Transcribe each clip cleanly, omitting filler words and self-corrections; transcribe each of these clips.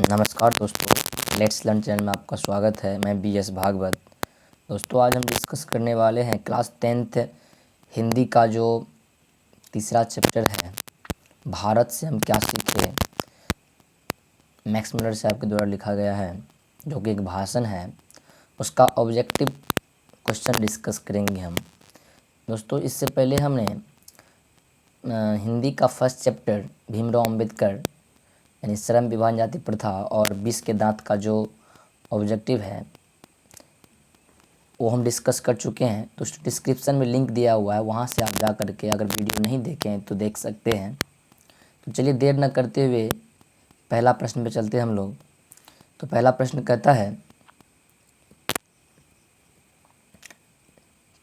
नमस्कार दोस्तों, let's learn channel में आपका स्वागत है। मैं BS भागवत। दोस्तों, आज हम डिस्कस करने वाले हैं क्लास 10th हिंदी का जो तीसरा चैप्टर है, भारत से हम क्या सीखे। मैक्स मुलर साहब के द्वारा लिखा गया है, जो कि एक भाषण है। उसका ऑब्जेक्टिव क्वेश्चन डिस्कस करेंगे हम। दोस्तों, इससे पहले हमने हिंदी का फर्स्ट चैप्टर भीमराव अम्बेडकर यानी श्रम विभाजन जाति प्रथा और 20 के दांत का जो ऑब्जेक्टिव है वो हम डिस्कस कर चुके हैं। तो डिस्क्रिप्शन में लिंक दिया हुआ है, वहाँ से आप जा करके अगर वीडियो नहीं देखें तो देख सकते हैं। तो चलिए देर न करते हुए पहला प्रश्न पे चलते हैं हम लोग। तो पहला प्रश्न कहता है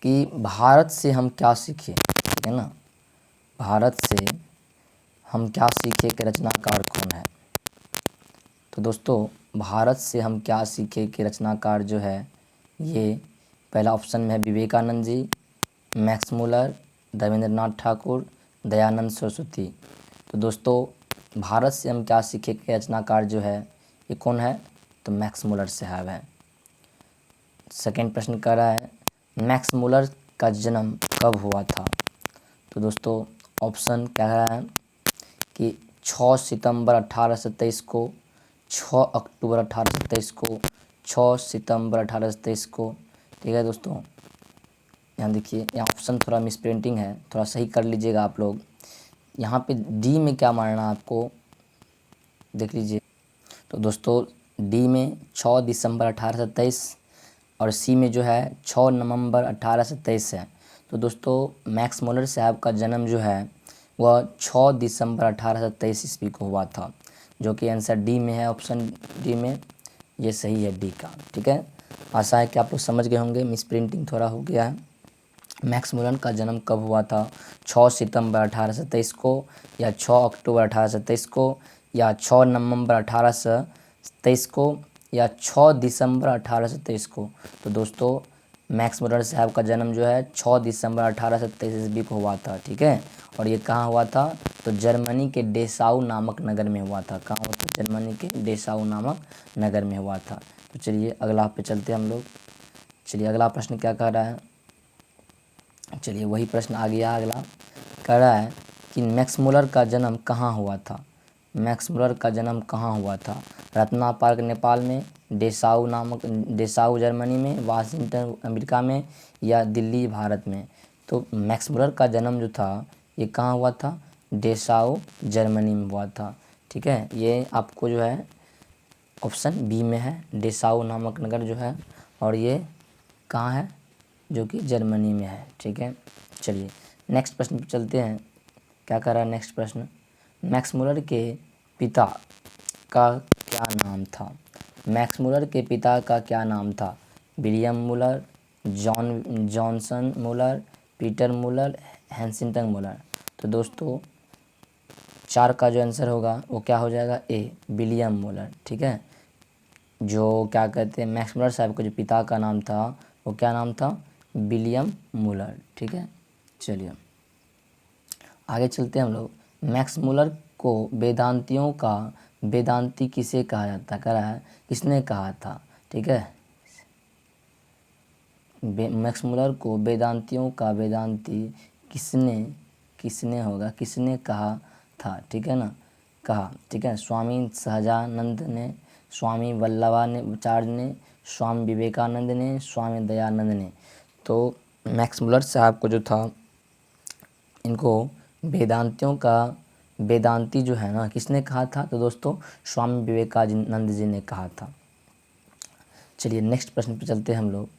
कि भारत से हम क्या सीखे, ठीक है ना। भारत से हम क्या सीखे के रचनाकार कौन है। तो दोस्तों, भारत से हम क्या सीखे के रचनाकार जो है, ये पहला ऑप्शन में है विवेकानंद जी, मैक्स मुलर, देवेंद्रनाथ ठाकुर, दयानंद सरस्वती। तो दोस्तों, भारत से हम क्या सीखे के रचनाकार जो है ये कौन है, तो मैक्स मुलर साहब है। सेकेंड प्रश्न कह रहा है मैक्स मुलर का जन्म कब हुआ था। तो दोस्तों, ऑप्शन कह रहा है कि 6 सितंबर 1823 को, 6 अक्टूबर 1823 को, 6 सितंबर 1823 को। ठीक है दोस्तों, यहाँ देखिए, यहाँ ऑप्शन थोड़ा मिसप्रिंटिंग है, थोड़ा सही कर लीजिएगा आप लोग। यहाँ पे डी में क्या मानना आपको देख लीजिए। तो दोस्तों, डी में 6 दिसंबर 1823 और सी में जो है 6 नवंबर 1823 है। तो दोस्तों, मैक्स मुलर साहब का जन्म जो है वह 6 दिसंबर 1823 ईस्वी को हुआ था, जो कि आंसर डी में है। ऑप्शन डी में ये सही है, डी का। ठीक है, आशा है कि आप लोग समझ गए होंगे, मिसप्रिंटिंग थोड़ा हो गया है। मैक्स मुलर का जन्म कब हुआ था, 6 सितंबर 1823 को, या 6 अक्टूबर 1823 को, या 6 नवंबर 1823 को, या 6 दिसंबर 1823 को। तो दोस्तों, मैक्स मुलर साहब का जन्म जो है 6 दिसंबर 1823 ईस्वी को हुआ था। ठीक है, और ये कहाँ हुआ था, तो जर्मनी के डेसाउ नामक नगर में हुआ था। कहाँ हुआ था, जर्मनी के डेसाउ नामक नगर में हुआ था। तो चलिए अगला पे चलते हैं हम लोग। चलिए अगला प्रश्न क्या कह रहा है, चलिए वही प्रश्न आ गया। अगला कह रहा है कि मैक्स मुलर का जन्म कहाँ हुआ था। मैक्स मुलर का जन्म कहाँ हुआ था, रत्ना पार्क नेपाल में, डेसाउ जर्मनी में, वाशिंगटन अमेरिका में, या दिल्ली भारत में। तो मैक्स मुलर का जन्म जो था ये कहाँ हुआ था, डेसाउ जर्मनी में हुआ था। ठीक है, ये आपको जो है ऑप्शन बी में है, डेसाउ नामक नगर जो है, और ये कहाँ है, जो कि जर्मनी में है। ठीक है, चलिए नेक्स्ट प्रश्न पे चलते हैं। क्या कर रहा है नेक्स्ट प्रश्न, मैक्स मुलर के पिता का क्या नाम था। मैक्स मुलर के पिता का क्या नाम था, विलियम मुलर, जॉनसन मुलर, पीटर मुलर, हैंसिंगटन मुलर। तो दोस्तों, 4 का जो आंसर होगा वो क्या हो जाएगा, ए विलियम मुलर। ठीक है, जो क्या कहते हैं मैक्स मुलर साहब के जो पिता का नाम था वो क्या नाम था, विलियम मुलर। ठीक है, चलिए आगे चलते हैं हम लोग। मैक्स मुलर को वेदांतियों का वेदांती किसे कहा जाता है, कह रहा है किसने कहा था। ठीक है, मैक्स मुलर को वेदांतियों का वेदांती किसने किसने होगा, किसने कहा था। ठीक है ना, कहा। ठीक है, स्वामी सहजानंद ने, स्वामी वल्लभाचार्य ने, स्वामी विवेकानंद ने, स्वामी दयानंद ने। तो मैक्स मुलर साहब को जो था, इनको वेदांतियों का वेदांती जो है ना किसने कहा था, तो दोस्तों स्वामी विवेकानंद जी ने कहा था। चलिए नेक्स्ट प्रश्न पे चलते हैं हम लोग।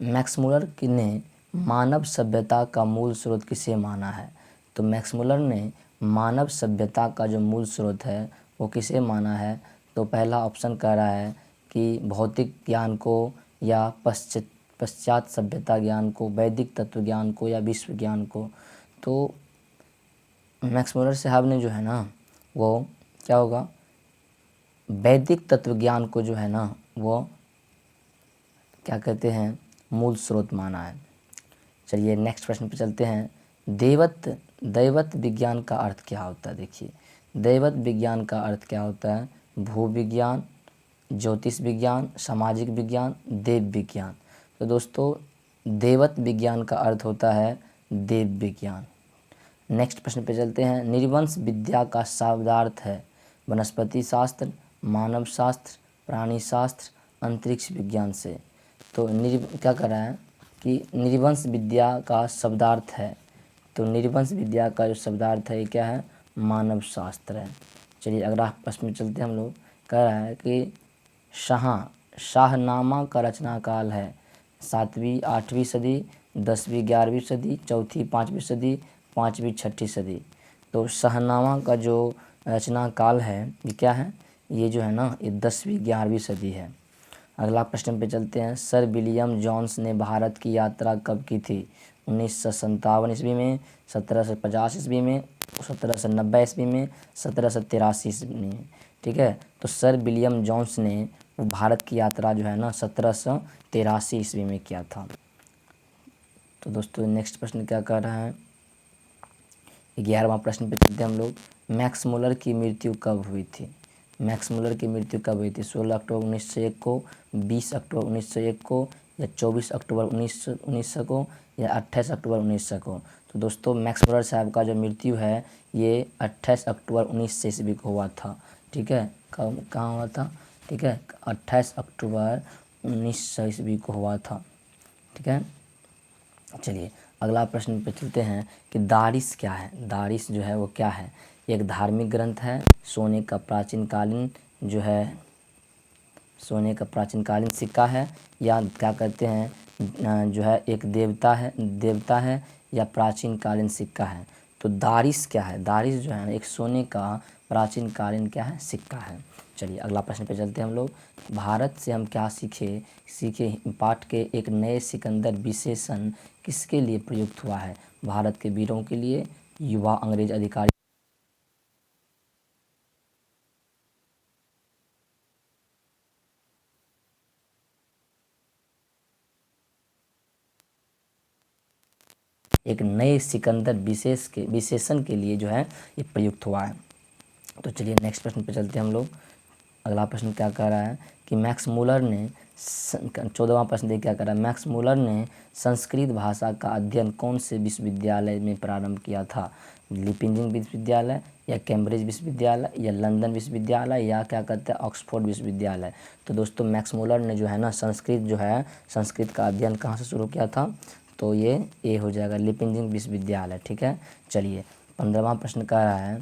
मैक्स मुलर ने मानव सभ्यता का मूल स्रोत किसे माना है। तो मैक्स मुलर ने मानव सभ्यता का जो मूल स्रोत है वो किसे माना है। तो पहला ऑप्शन कह रहा है कि भौतिक ज्ञान को, या पश्चात सभ्यता ज्ञान को, वैदिक तत्व ज्ञान को, या विश्व ज्ञान को। तो मैक्स मुलर साहब ने जो है ना वो क्या होगा, वैदिक तत्व ज्ञान को जो है ना वो क्या कहते हैं, मूल स्रोत माना है। चलिए नेक्स्ट प्रश्न पे चलते हैं। दैवत विज्ञान का अर्थ क्या होता है। देखिए, दैवत विज्ञान का अर्थ क्या होता है? भू विज्ञान, ज्योतिष विज्ञान, सामाजिक विज्ञान, देव विज्ञान। तो दोस्तों दैवत विज्ञान का अर्थ होता है देव विज्ञान। नेक्स्ट प्रश्न पे चलते हैं। निर्वंश विद्या का शब्दार्थ है वनस्पति शास्त्र, मानव शास्त्र, प्राणी शास्त्र, अंतरिक्ष विज्ञान से। तो क्या कर रहा है कि निर्वंश विद्या का शब्दार्थ है, तो निर्वंश विद्या का जो शब्दार्थ है ये क्या है? मानव शास्त्र है। चलिए अगला प्रश्न में चलते हैं हम लोग। कह रहा है कि शाहनामा का रचना काल है 7वीं 8वीं सदी, 10वीं 11वीं सदी, 4वीं 5वीं सदी, 5वीं 6वीं सदी। तो शाहनामा का जो रचना काल है ये क्या है? ये जो है ना ये 10वीं 11वीं सदी है। अगला प्रश्न पे चलते हैं। सर विलियम जोन्स ने भारत की यात्रा कब की थी? 1957 ईस्वी में, 1750 ईस्वी में, 1790 ईस्वी में, 1783 ईस्वी में। ठीक है, तो सर विलियम जोन्स ने भारत की यात्रा जो है ना 1783 ईस्वी में किया था। तो दोस्तों नेक्स्ट प्रश्न क्या कर रहा है? 11वां प्रश्न पे चलते हैं हम लोग। मैक्स मुलर की मृत्यु कब हुई थी? मैक्स मुलर की मृत्यु कब हुई थी? 16 अक्टूबर 1901 को, 20 अक्टूबर 1901 को, या 24 अक्टूबर 1900 को, या 28 अक्टूबर 1900 को। तो दोस्तों मैक्स मुलर साहब का जो मृत्यु है ये 28 अक्टूबर 1900 ईस्वी को हुआ था। ठीक है, कहाँ हुआ था? ठीक है, 28 अक्टूबर 1900 ईस्वी को हुआ था। ठीक है, चलिए अगला प्रश्न पे चलते हैं कि दारिस क्या है? दारिस जो है वो क्या है? एक धार्मिक ग्रंथ है, सोने का प्राचीन कालीन जो है सोने का प्राचीन कालीन सिक्का है, या क्या कहते हैं जो है एक देवता है या प्राचीन कालीन सिक्का है। तो दारिस क्या है? दारिस जो है एक सोने का प्राचीन कालीन क्या है? सिक्का है। चलिए अगला प्रश्न पे चलते हैं हम लोग। भारत से हम क्या सीखे पाठ के एक नए सिकंदर विशेषण किसके लिए प्रयुक्त हुआ है? भारत के वीरों के लिए, युवा अंग्रेज अधिकारी। एक नए सिकंदर विशेषण के लिए जो है ये प्रयुक्त हुआ है। तो चलिए नेक्स्ट प्रश्न पे चलते हैं हम लोग। अगला प्रश्न क्या कह रहा है कि मैक्स मुलर ने 14वां प्रश्न देखिए क्या कर रहा है। मैक्स मुलर ने संस्कृत भाषा का अध्ययन कौन से विश्वविद्यालय में प्रारंभ किया था? लिपिंजिंग विश्वविद्यालय, या कैम्ब्रिज विश्वविद्यालय, या लंदन विश्वविद्यालय, या क्या कहते हैं ऑक्सफोर्ड विश्वविद्यालय। तो दोस्तों मैक्स मुलर ने जो है ना संस्कृत का अध्ययन कहाँ से शुरू किया था? तो ये हो जाएगा लिपिंजिंग विश्वविद्यालय। ठीक है, चलिए 15वां प्रश्न कह रहा है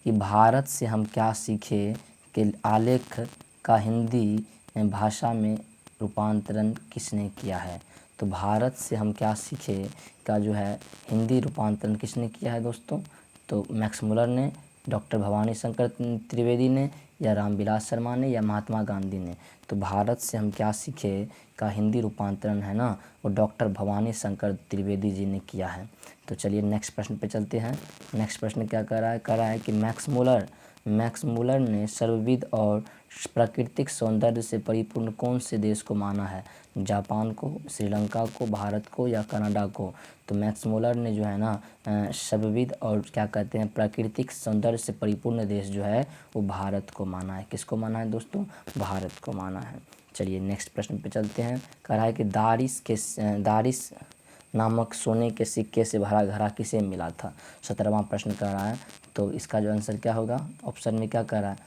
कि भारत से हम क्या सीखे कि आलेख का हिंदी भाषा में रूपांतरण किसने किया है? तो भारत से हम क्या सीखे का जो है हिंदी रूपांतरण किसने किया है दोस्तों? तो मैक्स मुलर ने, डॉक्टर भवानी शंकर त्रिवेदी ने, या रामविलास शर्मा ने, या महात्मा गांधी ने। तो भारत से हम क्या सीखे का हिंदी रूपांतरण है ना वो डॉक्टर भवानी शंकर त्रिवेदी जी ने किया है। तो चलिए नेक्स्ट प्रश्न पे चलते हैं। नेक्स्ट प्रश्न क्या कर रहा है कि मैक्स मुलर ने सर्वविध और प्राकृतिक सौंदर्य से परिपूर्ण कौन से देश को माना है? जापान को, श्रीलंका को, भारत को, या कनाडा को। तो मैक्स मुलर ने जो है ना सर्वविध और क्या कहते हैं प्राकृतिक सौंदर्य से परिपूर्ण देश जो है वो भारत को माना है। किसको माना है दोस्तों? भारत को माना है। चलिए नेक्स्ट प्रश्न पे चलते हैं। कह रहा है कि दारिस नामक सोने के सिक्के से भरा घड़ा किसे मिला था? 17वां प्रश्न कर रहा है। तो इसका जो आंसर क्या होगा? ऑप्शन में क्या कह रहा है?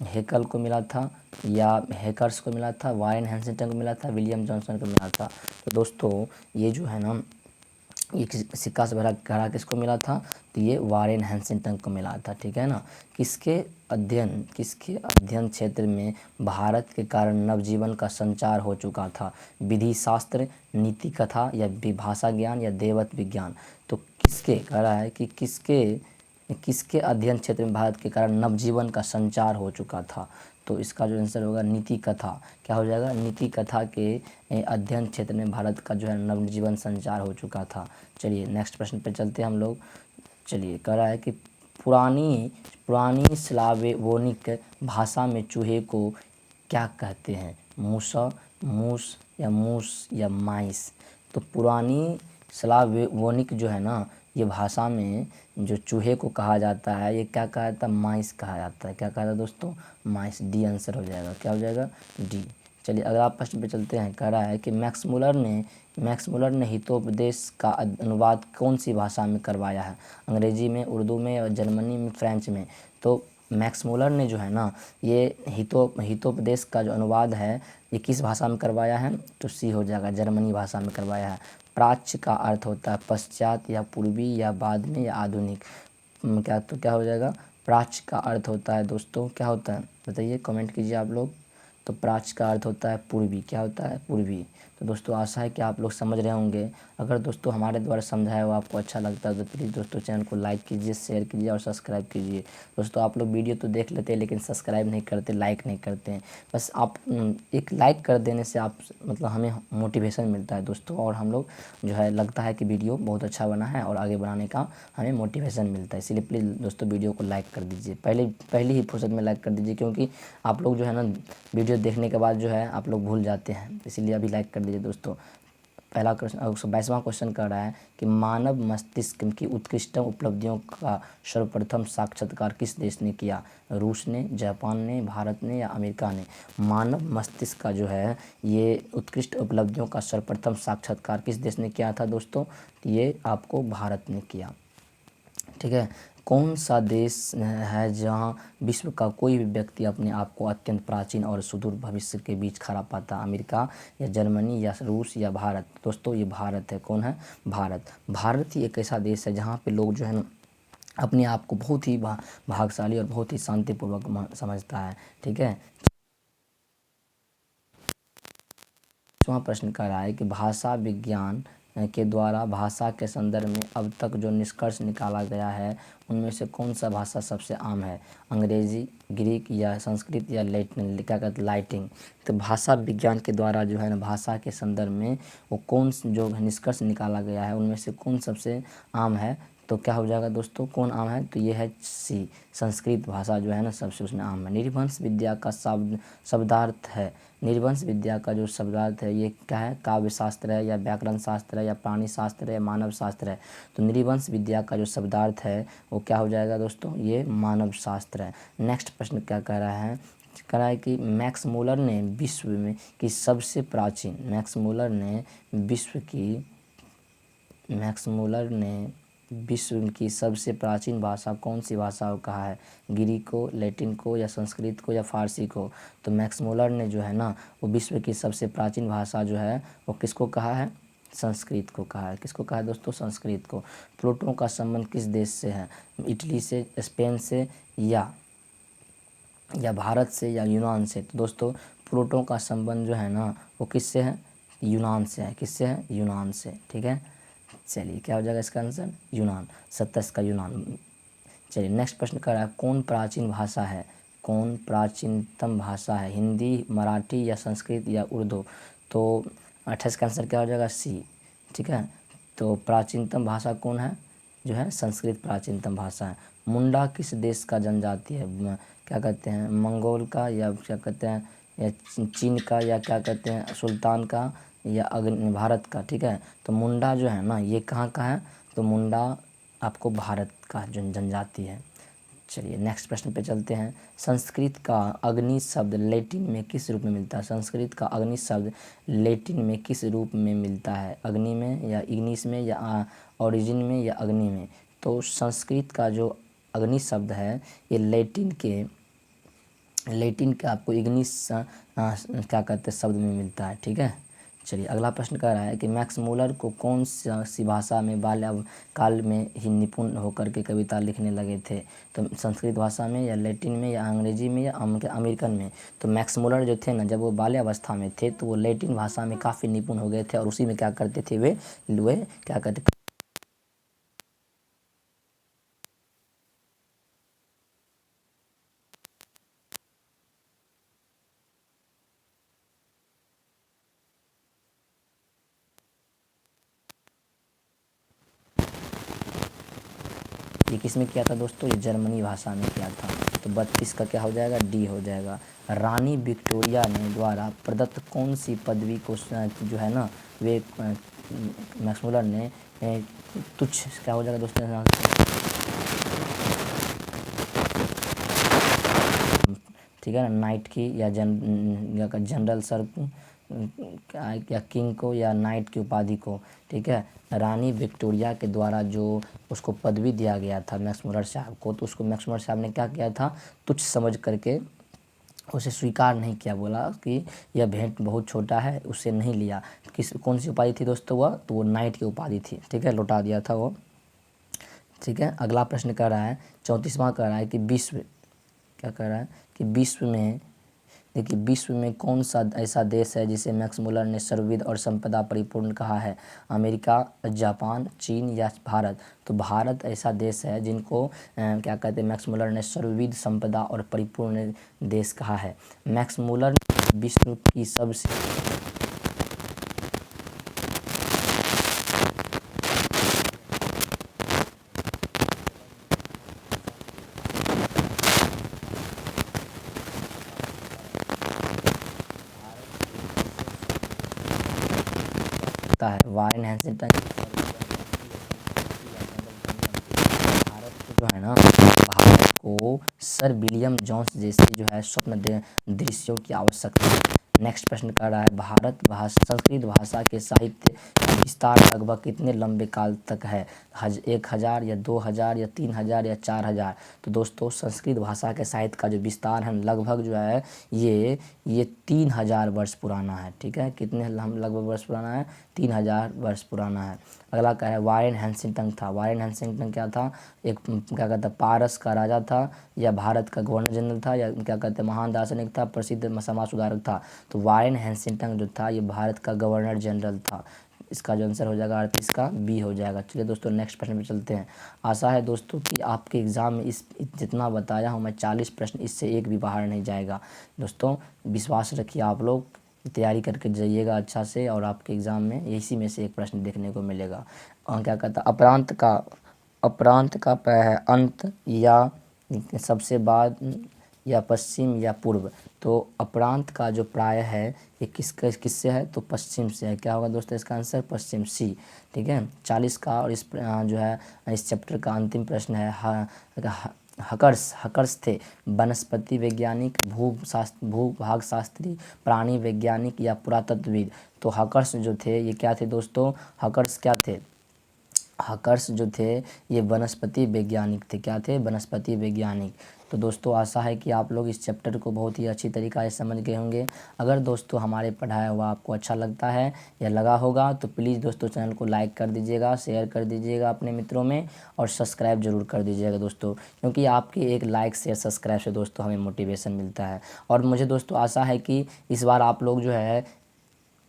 हेकल को मिला था, या हेकर्स को मिला था, वारेन हैंसिंगटन को मिला था, विलियम जॉनसन को मिला था। तो दोस्तों ये जो है ना ये सिक्का से भरा घड़ा किसको मिला था? तो ये वारेन हैंसिंगटन को मिला था। ठीक है ना। किसके अध्ययन क्षेत्र में भारत के कारण नवजीवन का संचार हो चुका था? विधि शास्त्र, नीति कथा, या भाषा ज्ञान, या देवत विज्ञान। तो किसके कह रहा है कि किसके अध्ययन क्षेत्र में भारत के कारण नवजीवन का संचार हो चुका था? तो इसका जो आंसर होगा नीति कथा। क्या हो जाएगा? नीति कथा के अध्ययन क्षेत्र में भारत का जो है नवजीवन संचार हो चुका था। चलिए नेक्स्ट प्रश्न पे चलते हैं हम लोग। चलिए कह रहा है कि पुरानी स्लावोनिक भाषा में चूहे को क्या कहते हैं? मूसा, मूस, या माइस। तो पुरानी स्लावोनिक जो है ना ये भाषा में जो चूहे को कहा जाता है, ये क्या कहा जाता है, माइस कहा जाता है। क्या कहा जाता है दोस्तों, माइस। डी आंसर हो जाएगा, क्या हो जाएगा, डी। चलिए अगला प्रश्न पे चलते हैं। कह रहा है कि मैक्स मुलर ने हितोपदेश का अनुवाद कौन सी भाषा में करवाया है, अंग्रेजी में, उर्दू में और जर्मनी में, फ्रेंच में। तो मैक्स मुलर ने जो है ना, ये हितोपदेश का जो अनुवाद है ये किस भाषा में करवाया है, तो सी हो जाएगा, जर्मनी भाषा में करवाया है। प्राच्य का अर्थ होता है पश्चात या पूर्वी या बाद में या आधुनिक। क्या, तो क्या हो जाएगा, प्राच्य का अर्थ होता है दोस्तों, क्या होता है बताइए, कमेंट कीजिए आप लोग। तो प्राच्य का अर्थ होता है पूर्वी, क्या होता है, पूर्वी। तो दोस्तों आशा है कि आप लोग समझ रहे होंगे। अगर दोस्तों हमारे द्वारा समझाया हुआ आपको अच्छा लगता है तो प्लीज़ दोस्तों चैनल को लाइक कीजिए, शेयर कीजिए और सब्सक्राइब कीजिए। दोस्तों आप लोग वीडियो तो देख लेते हैं लेकिन सब्सक्राइब नहीं करते, लाइक नहीं करते हैं। बस आप एक लाइक कर देने से आप मतलब हमें मोटिवेशन मिलता है दोस्तों, और हम लोग जो है लगता है कि वीडियो बहुत अच्छा बना है और आगे बढ़ाने का हमें मोटिवेशन मिलता है। इसीलिए प्लीज़ दोस्तों वीडियो को लाइक कर दीजिए, पहली ही फुर्सत में लाइक कर दीजिए, क्योंकि आप लोग जो है ना वीडियो देखने के बाद जो है आप लोग भूल जाते हैं, इसीलिए अभी लाइक कर दीजिए दोस्तों। पहला क्वेश्चन 22वां क्वेश्चन कर रहा है कि मानव मस्तिष्क की उत्कृष्टतम उपलब्धियों का सर्वप्रथम साक्षात्कार किस देश ने किया, रूस ने, जापान ने, भारत ने या अमेरिका ने। मानव मस्तिष्क का जो है ये उत्कृष्ट उपलब्धियों का सर्वप्रथम साक्षात्कार किस देश ने किया था दोस्तों, ये आपको भारत ने किया। ठीक है। कौन सा देश है जहां विश्व का कोई भी व्यक्ति अपने आप को अत्यंत प्राचीन और सुदूर भविष्य के बीच खड़ा पाता, अमेरिका या जर्मनी या रूस या भारत। दोस्तों ये भारत है, कौन है, भारत। भारत ही एक ऐसा देश है जहां पे लोग जो है ना अपने आप को बहुत ही भाग्यशाली और बहुत ही शांतिपूर्वक समझता है। ठीक है। 5वां प्रश्न कर रहा है कि भाषा विज्ञान के द्वारा भाषा के संदर्भ में अब तक जो निष्कर्ष निकाला गया है उनमें से कौन सा भाषा सबसे आम है, अंग्रेजी, ग्रीक या संस्कृत या लैटिन, क्या कहते हैं, लाइटिंग। तो भाषा विज्ञान के द्वारा जो है ना भाषा के संदर्भ में वो कौन जो निष्कर्ष निकाला गया है उनमें से कौन सबसे आम है, तो क्या हो जाएगा दोस्तों, कौन आम है, तो ये है सी, संस्कृत भाषा जो है ना सबसे उसमें आम है। निर्वंश विद्या का शब्दार्थ है, निर्वंश विद्या का जो शब्दार्थ है ये क्या है, काव्य शास्त्र है या व्याकरण शास्त्र है या प्राणी शास्त्र है या मानव शास्त्र है। तो निर्वंश विद्या का जो शब्दार्थ है वो क्या हो जाएगा दोस्तों, ये मानव शास्त्र है। नेक्स्ट प्रश्न क्या कह रहा है, कह रहा है कि मैक्स मुलर ने विश्व में की सबसे प्राचीन, मैक्स मुलर ने विश्व की सबसे प्राचीन भाषा कौन सी भाषा को कहा है, ग्रीक को, लैटिन को या संस्कृत को या फारसी को। तो मैक्स मुलर ने जो है ना वो विश्व की सबसे प्राचीन भाषा जो है वो किसको कहा है, संस्कृत को कहा है। किसको कहा है दोस्तों, संस्कृत को। प्लूटो का संबंध किस देश से है, इटली से, स्पेन से या भारत से या यूनान से। तो दोस्तों प्लूटो का संबंध जो है ना वो किससे है, यूनान से है। किससे है, यूनान से। ठीक है। चलिए क्या हो जाएगा इसका आंसर, यूनान, 27 का यूनान। चलिए नेक्स्ट प्रश्न कर रहा है कौन प्राचीन भाषा है, कौन प्राचीनतम भाषा है, हिंदी, मराठी या संस्कृत या उर्दू। तो 28 का आंसर क्या हो जाएगा, सी। ठीक है। तो प्राचीनतम भाषा कौन है, जो है संस्कृत प्राचीनतम भाषा है। मुंडा किस देश का जनजाति है, क्या कहते हैं, मंगोल का या क्या कहते हैं या चीन का या क्या कहते हैं सुल्तान का या भारत का। ठीक है। तो मुंडा जो है ना ये कहाँ का है, तो मुंडा आपको भारत का जनजाति है। चलिए नेक्स्ट प्रश्न पे चलते हैं। संस्कृत का अग्नि शब्द लैटिन में किस रूप में मिलता है, संस्कृत का अग्नि शब्द लैटिन में किस रूप में मिलता है, अग्नि में या इग्निस में या ओरिजिन में या अग्नि में। तो संस्कृत का जो अग्नि शब्द है ये लैटिन के आपको इग्निस क्या कहते हैं शब्द में मिलता है। ठीक है। चलिए अगला प्रश्न कह रहा है कि मैक्स मुलर को कौन सी भाषा में बाल्यकाल में ही निपुण होकर के कविता लिखने लगे थे, तो संस्कृत भाषा में या लैटिन में या अंग्रेजी में या अमेरिकन में। तो मैक्स मुलर जो थे ना जब वो बाल्यावस्था में थे तो वो लैटिन भाषा में काफ़ी निपुण हो गए थे और उसी में क्या करते थे वे क्या कहते ये किस में किया था दोस्तों, ये जर्मनी भाषा में किया था। तो 32 का क्या हो जाएगा, डी हो जाएगा। रानी विक्टोरिया ने द्वारा प्रदत्त कौन सी पदवी को जो है ना वे मैक्स मुलर ने तुच्छ क्या हो जाएगा दोस्तों, ठीक है ना, नाइट की या जनरल सर या किंग को या नाइट की उपाधि को, ठीक है। रानी विक्टोरिया के द्वारा जो उसको पदवी दिया गया था मैक्स मुलर साहब को, तो उसको मैक्स मुलर साहब ने क्या किया था, तुच्छ समझ करके उसे स्वीकार नहीं किया, बोला कि यह भेंट बहुत छोटा है, उसे नहीं लिया। कौन सी उपाधि थी दोस्तों वह, तो वो नाइट की उपाधि थी, ठीक है, लौटा दिया था वो, ठीक है। अगला प्रश्न कर रहा है 34वां कर रहा है कि विश्व क्या कर रहा है कि विश्व में, देखिए विश्व में कौन सा ऐसा देश है जिसे मैक्स मुलर ने सर्वविध और संपदा परिपूर्ण कहा है, अमेरिका, जापान, चीन या भारत। तो भारत ऐसा देश है जिनको क्या कहते हैं, मैक्स मुलर ने सर्वविध संपदा और परिपूर्ण देश कहा है। मैक्स मुलर ने विश्व की सबसे है वारेन हेस्टिंग्टन भारत को जो है ना, भारत को सर विलियम जोन्स जैसे जो है स्वप्न दृश्यों की आवश्यकता है। नेक्स्ट प्रश्न कर रहा है भारत भाषा संस्कृत भाषा के साहित्य का विस्तार लगभग कितने लंबे काल तक है, 1000 या 2000 या 3000 या 4000। तो दोस्तों संस्कृत भाषा के साहित्य का जो विस्तार है लगभग जो है ये 3000 वर्ष पुराना है, ठीक है। कितने हम लगभग वर्ष पुराना है, 3000 वर्ष पुराना है। अगला क्या है, वारेन हेस्टिंग्टन था। वारेन हेस्टिंग्टन क्या था, एक क्या कहते हैं पारस का राजा था, या भारत का गवर्नर जनरल था, या क्या कहते हैं महान दार्शनिक था, प्रसिद्ध समाज सुधारक था। तो वारेन हेस्टिंग्टन जो था ये भारत का गवर्नर जनरल था। इसका जो आंसर हो जाएगा 38 का बी हो जाएगा। चलिए दोस्तों नेक्स्ट प्रश्न पे चलते हैं। आशा है दोस्तों कि आपके एग्ज़ाम में इस जितना बताया हूँ मैं 40 प्रश्न, इससे एक भी बाहर नहीं जाएगा। दोस्तों विश्वास रखिए, आप लोग तैयारी करके जाइएगा अच्छा से, और आपके एग्ज़ाम में इसी में से एक प्रश्न देखने को मिलेगा। क्या कहता है अपरांत का है अंत या सबसे बाद या पश्चिम या पूर्व। तो अपरांत का जो प्राय है ये किससे है, तो पश्चिम से है। क्या होगा दोस्तों इसका आंसर, पश्चिम सी, ठीक है। 40 का और इस जो है इस चैप्टर का अंतिम प्रश्न है हकर्स थे वनस्पति वैज्ञानिक, भूभाग शास्त्री, प्राणी वैज्ञानिक या पुरातत्वविद। तो हकर्स जो थे ये क्या थे दोस्तों, हकर्स क्या थे, हकर्स जो थे ये वनस्पति वैज्ञानिक थे। क्या थे, वनस्पति वैज्ञानिक। तो दोस्तों आशा है कि आप लोग इस चैप्टर को बहुत ही अच्छी तरीक़ा से समझ गए होंगे। अगर दोस्तों हमारे पढ़ाया हुआ आपको अच्छा लगता है या लगा होगा तो प्लीज़ दोस्तों चैनल को लाइक कर दीजिएगा, शेयर कर दीजिएगा अपने मित्रों में, और सब्सक्राइब ज़रूर कर दीजिएगा दोस्तों, क्योंकि आपके एक लाइक शेयर सब्सक्राइब से दोस्तों हमें मोटिवेशन मिलता है। और मुझे दोस्तों आशा है कि इस बार आप लोग जो है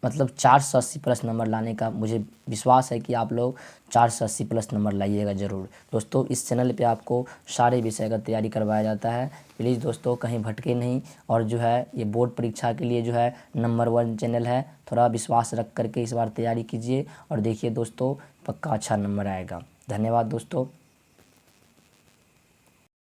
मतलब 480 प्लस नंबर लाने का मुझे विश्वास है कि आप लोग 480 प्लस नंबर लाइएगा ज़रूर। दोस्तों इस चैनल पे आपको सारे विषय का तैयारी करवाया जाता है। प्लीज़ दोस्तों कहीं भटके नहीं, और जो है ये बोर्ड परीक्षा के लिए जो है नंबर 1 चैनल है। थोड़ा विश्वास रख करके इस बार तैयारी कीजिए, और देखिए दोस्तों पक्का अच्छा नंबर आएगा। धन्यवाद दोस्तों।